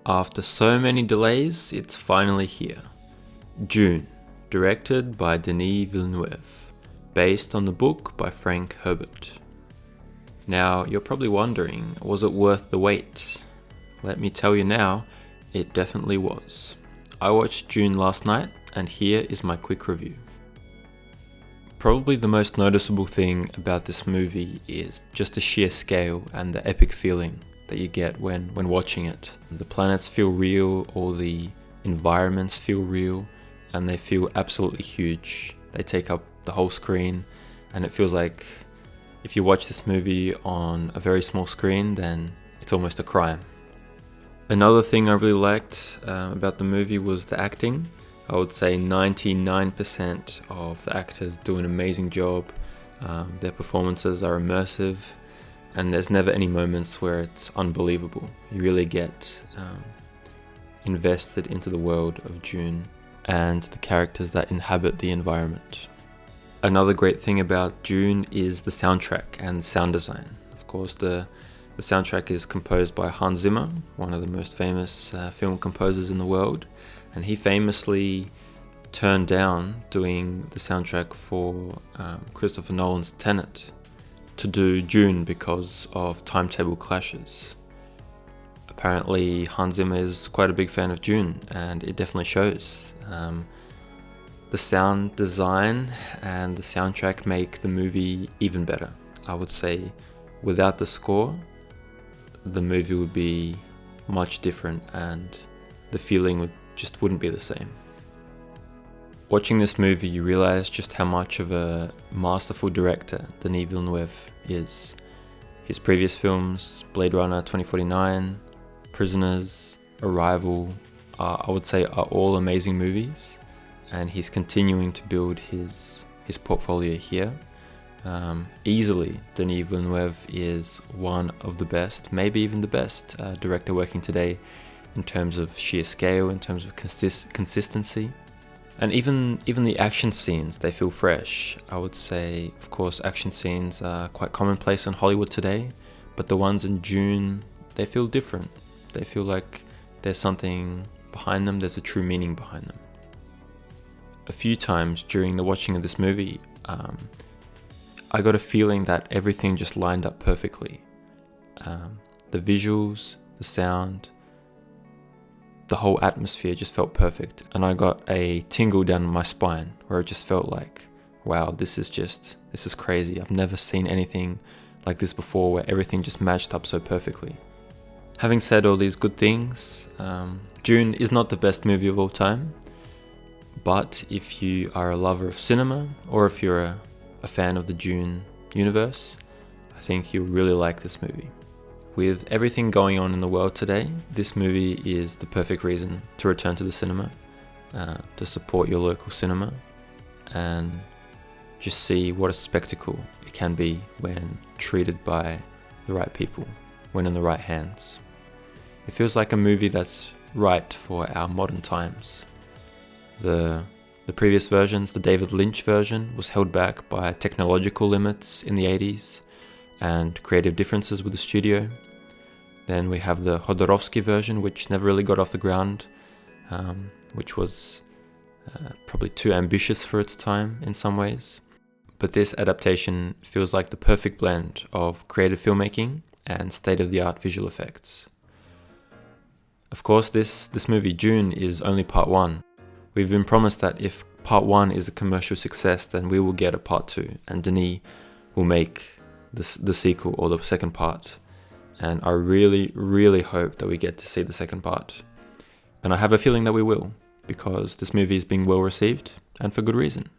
After so many delays, it's finally here. Dune, directed by Denis Villeneuve, based on the book by Frank Herbert. Now, you're probably wondering, was it worth the wait? Let me tell you now, it definitely was. I watched Dune last night, and here is my quick review. Probably the most noticeable thing about this movie is just the sheer scale and the epic feeling that you get when watching it. The planets feel real, all the environments feel real, and they feel absolutely huge. They take up the whole screen, and it feels like if you watch this movie on a very small screen, then it's almost a crime. Another thing I really liked about the movie was the acting. I would say 99% of the actors do an amazing job. Their performances are immersive, and there's never any moments where it's unbelievable. You really get invested into the world of Dune and the characters that inhabit the environment. Another great thing about Dune is the soundtrack and sound design. Of course, the soundtrack is composed by Hans Zimmer, one of the most famous film composers in the world, and he famously turned down doing the soundtrack for Christopher Nolan's Tenet to do Dune because of timetable clashes. Apparently, Hans Zimmer is quite a big fan of Dune, and it definitely shows. The sound design and the soundtrack make the movie even better. I would say without the score, the movie would be much different and the feeling just wouldn't be the same. Watching this movie, you realize just how much of a masterful director Denis Villeneuve is. His previous films, Blade Runner 2049, Prisoners, Arrival, I would say are all amazing movies, and he's continuing to build his portfolio here. Easily, Denis Villeneuve is one of the best, maybe even the best director working today in terms of sheer scale, in terms of consistency. And even the action scenes, they feel fresh. I would say, of course, action scenes are quite commonplace in Hollywood today, but the ones in Dune, they feel different. They feel like there's something behind them, there's a true meaning behind them. A few times during the watching of this movie, I got a feeling that everything just lined up perfectly. The visuals, the sound, the whole atmosphere just felt perfect, and I got a tingle down my spine where it just felt like, wow, this is crazy. I've never seen anything like this before where everything just matched up so perfectly. Having said all these good things, Dune is not the best movie of all time, but if you are a lover of cinema, or if you're a fan of the Dune universe, I think you'll really like this movie. With everything going on in the world today, this movie is the perfect reason to return to the cinema, to support your local cinema, and just see what a spectacle it can be when treated by the right people, when in the right hands. It feels like a movie that's right for our modern times. The previous versions, the David Lynch version, was held back by technological limits in the 80s and creative differences with the studio. Then we have the Jodorowsky version, which never really got off the ground, which was probably too ambitious for its time in some ways. But this adaptation feels like the perfect blend of creative filmmaking and state-of-the-art visual effects. Of course, this movie, Dune, is only part one. We've been promised that if part one is a commercial success, then we will get a part two, and Denis will make the sequel or the second part. And I really, really hope that we get to see the second part. And I have a feeling that we will, because this movie is being well received, and for good reason.